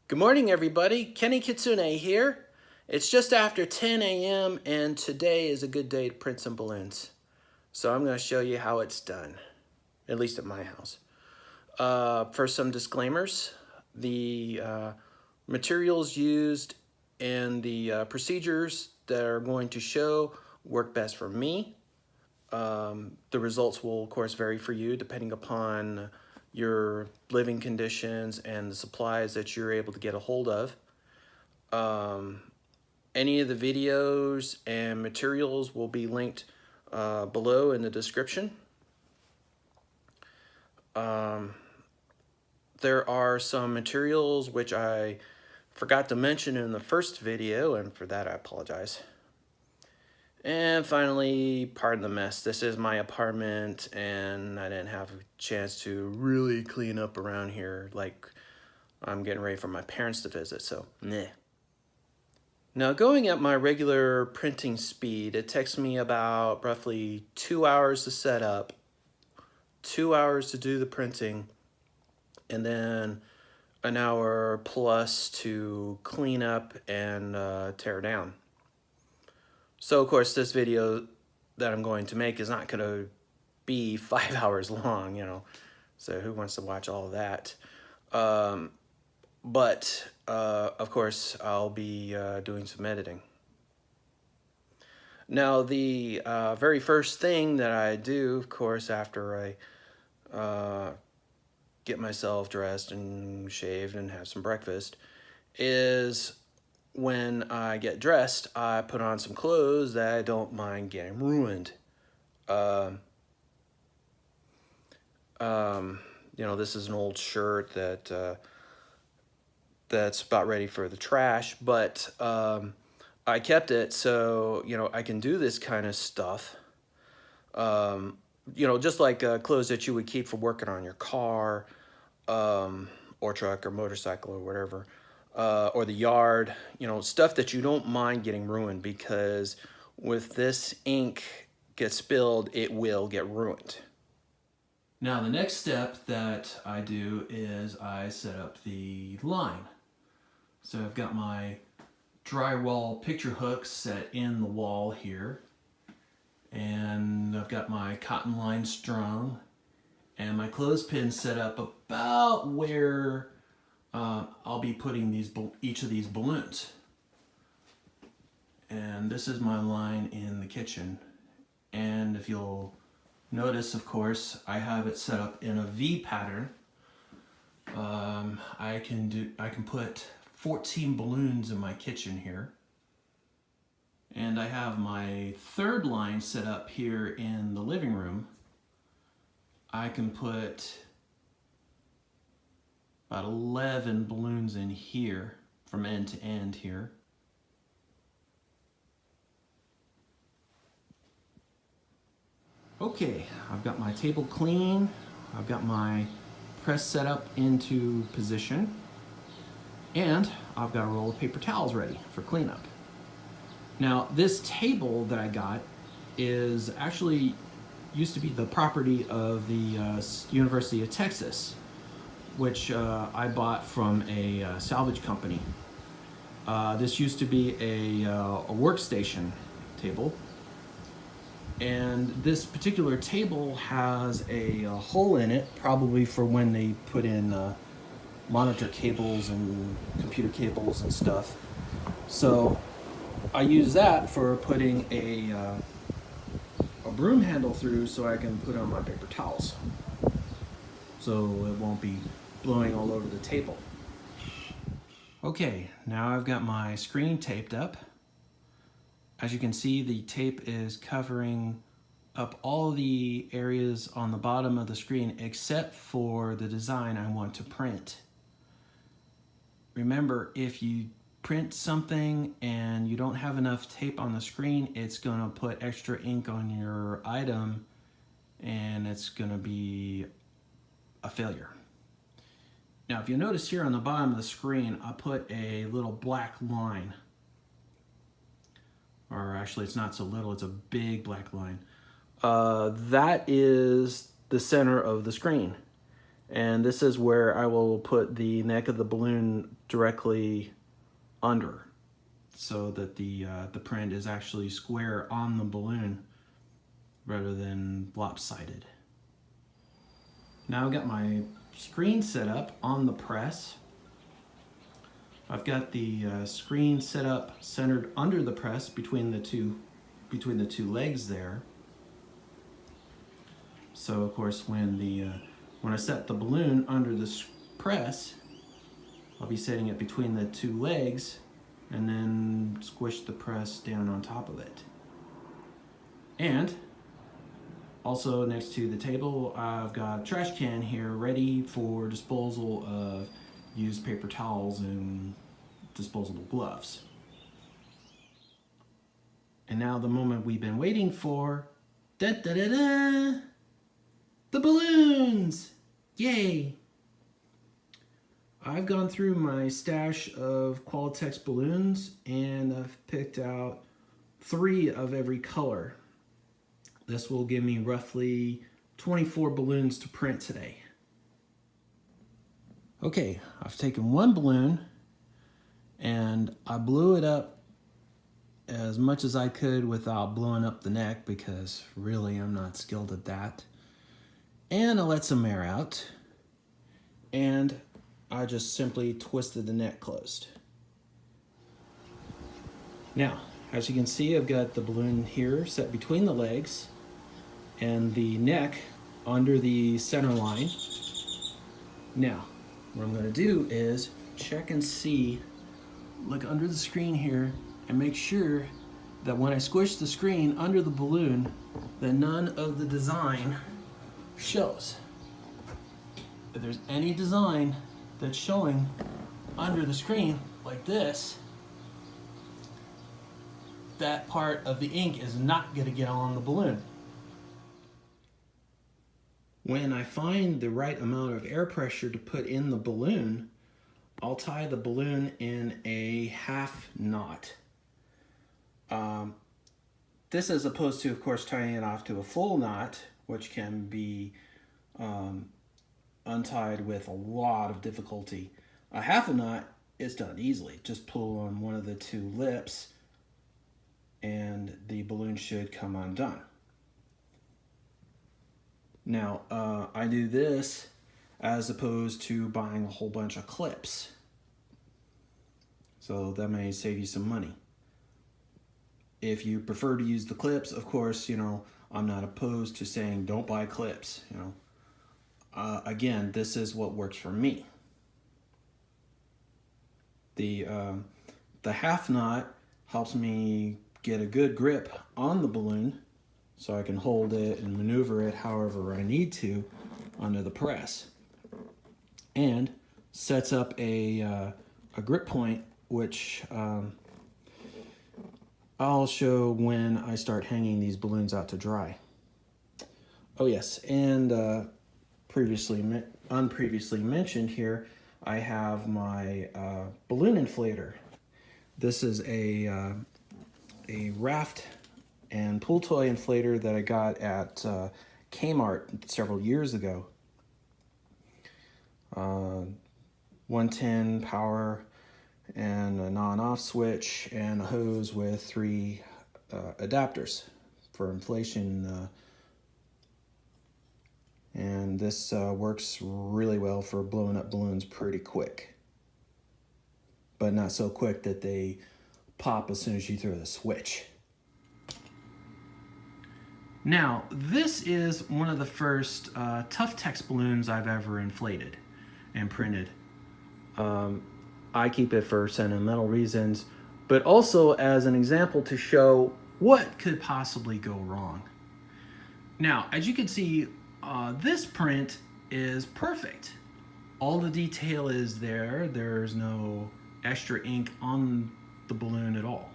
Good morning, everybody. Kenny Kitsune here. It's just after 10 a.m. and today is a good day to print some balloons. So I'm going to show you how it's done, at least at my house. First, some disclaimers. The materials used and the procedures that are going to show work best for me. The results will, of course, vary for you depending upon your living conditions and the supplies that you're able to get a hold of. Any of the videos and materials will be linked below in the description. There are some materials which I forgot to mention in the first video, and for that I apologize. And finally, pardon the mess. This is my apartment, and I didn't have a chance to really clean up around here like I'm getting ready for my parents to visit, so meh. Now, going at my regular printing speed, it takes me about roughly 2 hours to set up, 2 hours to do the printing, and then an hour plus to clean up and tear down. So, of course, this video that I'm going to make is not going to be 5 hours long, so who wants to watch all of that? But of course, I'll be doing some editing. Now, the very first thing that I do, of course, after I get myself dressed and shaved and have some breakfast, is when I get dressed, I put on some clothes that I don't mind getting ruined. This is an old shirt that's about ready for the trash, but I kept it so, I can do this kind of stuff. Just like clothes that you would keep for working on your car, or truck or motorcycle or whatever, or the yard, stuff that you don't mind getting ruined, because with this ink gets spilled, it will get ruined. Now, the next step that I do is I set up the line. So I've got my drywall picture hooks set in the wall here, and I've got my cotton line strung, and my clothespin set up about where I'll be putting each of these balloons. And this is my line in the kitchen, and if you'll notice, of course, I have it set up in a V pattern. I can put 14 balloons in my kitchen here. And I have my third line set up here in the living room. I can put about 11 balloons in here from end to end here. Okay, I've got my table clean. I've got my press set up into position. And I've got a roll of paper towels ready for cleanup. Now, this table that I got is actually used to be the property of the University of Texas, which I bought from a salvage company. This used to be a workstation table, and this particular table has a hole in it, probably for when they put in monitor cables and computer cables and stuff. So I use that for putting a broom handle through so I can put on my paper towels, so it won't be blowing all over the table. Okay, now I've got my screen taped up. As you can see, the tape is covering up all the areas on the bottom of the screen except for the design I want to print. Remember, if you print something and you don't have enough tape on the screen, it's going to put extra ink on your item and it's going to be a failure. Now, if you notice here on the bottom of the screen, I put a little black line. Or actually, it's not so little, it's a big black line. That is the center of the screen. And this is where I will put the neck of the balloon directly under, so that the print is actually square on the balloon rather than lopsided. Now I've got my screen set up on the press. I've got the screen set up centered under the press between the two legs there. So of course when I set the balloon under the press, I'll be setting it between the two legs and then squish the press down on top of it. And also next to the table, I've got a trash can here ready for disposal of used paper towels and disposable gloves. And now the moment we've been waiting for. Da da da da! The balloons! Yay! I've gone through my stash of Qualatex balloons and I've picked out 3 of every color. This will give me roughly 24 balloons to print today. Okay, I've taken one balloon and I blew it up as much as I could without blowing up the neck, because really I'm not skilled at that. And I let some air out, and I just simply twisted the neck closed. Now, as you can see, I've got the balloon here set between the legs and the neck under the center line. Now, what I'm going to do is check and see, look under the screen here, and make sure that when I squish the screen under the balloon, that none of the design shows. If there's any design that's showing under the screen like this, that part of the ink is not going to get on the balloon. When I find the right amount of air pressure to put in the balloon, I'll tie the balloon in a half knot. This as opposed to, of course, tying it off to a full knot, which can be untied with a lot of difficulty. A half a knot is done easily. Just pull on one of the 2 lips and the balloon should come undone. Now, I do this as opposed to buying a whole bunch of clips. So that may save you some money. If you prefer to use the clips, of course, I'm not opposed to saying don't buy clips, Again, this is what works for me. The half knot helps me get a good grip on the balloon so I can hold it and maneuver it however I need to under the press. And sets up a grip point, which I'll show when I start hanging these balloons out to dry. Oh yes, and previously mentioned here, I have my balloon inflator. This is a raft and pool toy inflator that I got at Kmart several years ago. 110 power and a non-off switch and a hose with 3 adapters for inflation. And this works really well for blowing up balloons pretty quick, but not so quick that they pop as soon as you throw the switch. Now, this is one of the first Tuftex balloons I've ever inflated and printed. I keep it for sentimental reasons, but also as an example to show what could possibly go wrong. Now, as you can see, this print is perfect. All the detail is there. There's no extra ink on the balloon at all.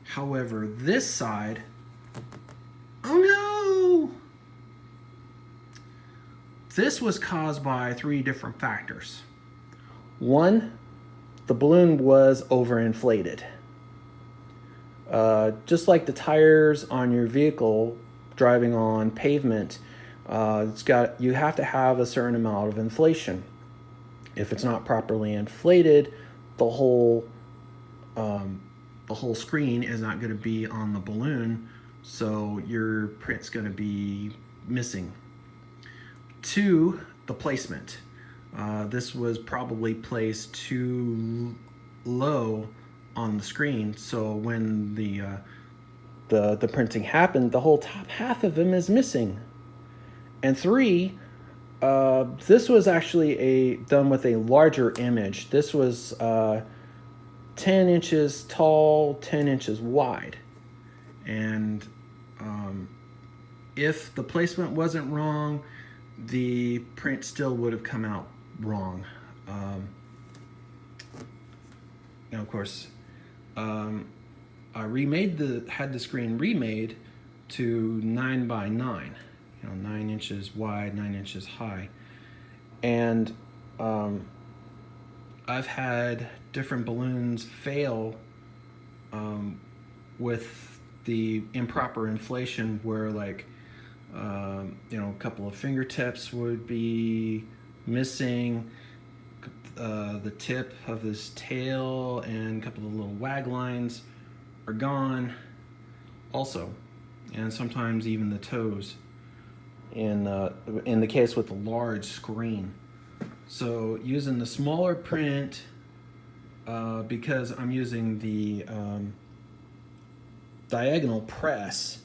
However, this side, oh no! This was caused by 3 different factors. 1, the balloon was overinflated. Just like the tires on your vehicle driving on pavement, You have to have a certain amount of inflation. If it's not properly inflated, the whole screen is not going to be on the balloon, so your print's going to be missing. 2, the placement. This was probably placed too low on the screen, so when the printing happened, the whole top half of them is missing. And 3, this was actually done with a larger image. This was 10 inches tall, 10 inches wide. And if the placement wasn't wrong, the print still would have come out wrong. Now, of course, I had the screen remade to 9 by 9, 9 inches wide, 9 inches high. And I've had different balloons fail with the improper inflation, where a couple of fingertips would be missing, the tip of his tail and a couple of little wag lines are gone also, and sometimes even the toes in the case with the large screen. So using the smaller print, because I'm using the diagonal press,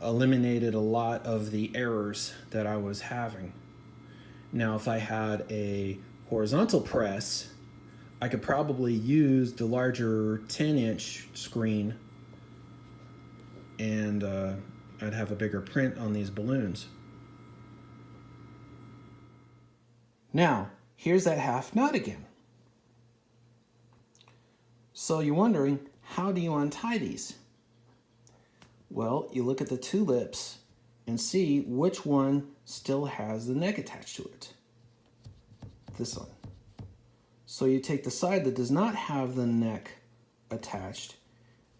eliminated a lot of the errors that I was having. Now, if I had a horizontal press, I could probably use the larger 10-inch screen, and I'd have a bigger print on these balloons. Now, here's that half knot again. So you're wondering, how do you untie these? Well, you look at the 2 lips and see which one still has the neck attached to it. This one. So you take the side that does not have the neck attached,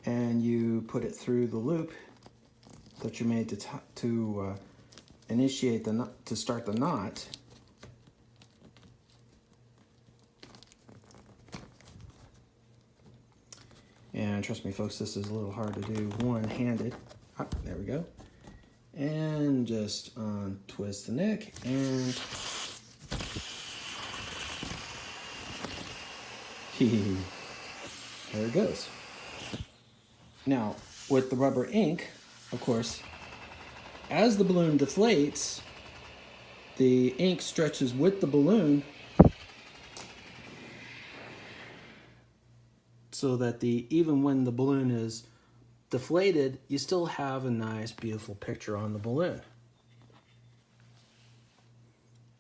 and you put it through the loop that you made to initiate the knot, to start the knot. And trust me, folks, this is a little hard to do one-handed. Ah, there we go. And just twist the neck, and there it goes. Now, with the rubber ink, of course, as the balloon deflates, the ink stretches with the balloon, so that even when the balloon is deflated, you still have a nice, beautiful picture on the balloon.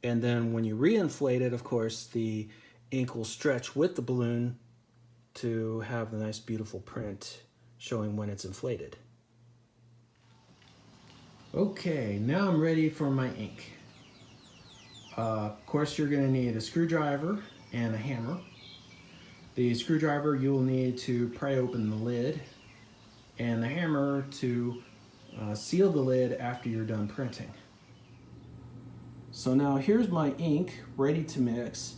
And then when you reinflate it, of course, the ink will stretch with the balloon to have the nice, beautiful print showing when it's inflated. Okay, now I'm ready for my ink. Of course, you're going to need a screwdriver and a hammer. The screwdriver you will need to pry open the lid, and the hammer to seal the lid after you're done printing. So now here's my ink ready to mix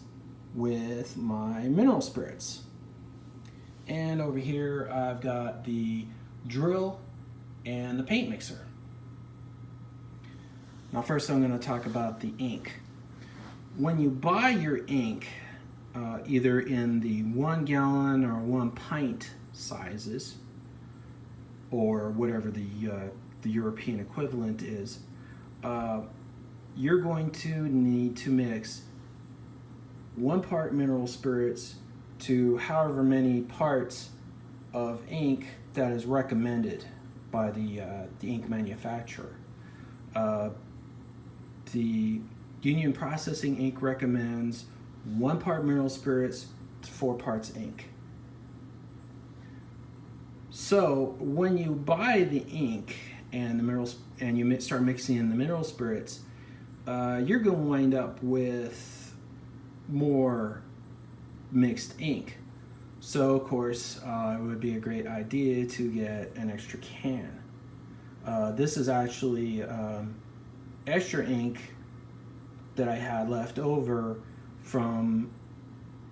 with my mineral spirits. And over here I've got the drill and the paint mixer. Now first I'm going to talk about the ink. When you buy your ink, either in the 1 gallon or 1 pint sizes, or whatever the European equivalent is, you're going to need to mix 1 part mineral spirits to however many parts of ink that is recommended by the ink manufacturer. The Union Processing Ink recommends 1 part mineral spirits to 4 parts ink. So when you buy the ink and the minerals, and you start mixing in the mineral spirits, you're going to wind up with more mixed ink. So of course, it would be a great idea to get an extra can. This is actually extra ink that I had left over from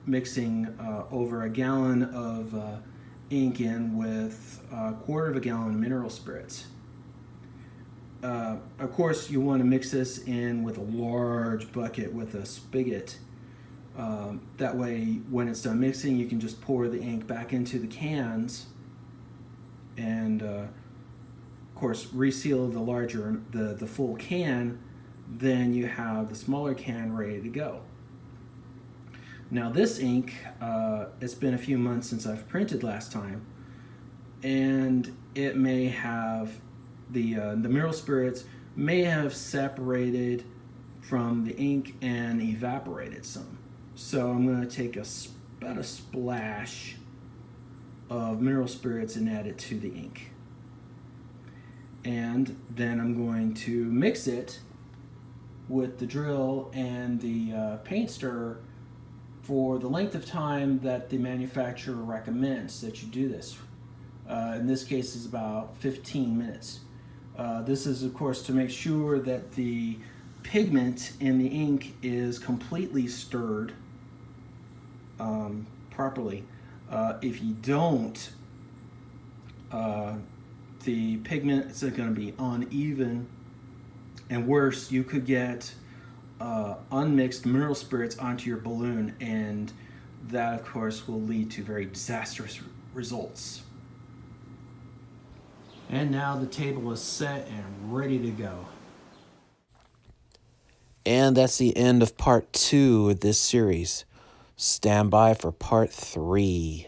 mixing over a gallon of ink in with a quarter of a gallon of mineral spirits. Of course, you want to mix this in with a large bucket with a spigot. That way, when it's done mixing, you can just pour the ink back into the cans and, of course, reseal the full can. Then you have the smaller can ready to go. Now this ink, it's been a few months since I've printed last time, and it may have the mineral spirits may have separated from the ink and evaporated some. So I'm going to take about a splash of mineral spirits and add it to the ink. And then I'm going to mix it with the drill and the paint stirrer for the length of time that the manufacturer recommends that you do this. In this case, is about 15 minutes. This is, of course, to make sure that the pigment in the ink is completely stirred properly. If you don't, the pigment is going to be uneven, and worse, you could get unmixed mineral spirits onto your balloon, and that, of course, will lead to very disastrous results. And now the table is set and ready to go. And that's the end of part 2 of this series. Stand by for part 3.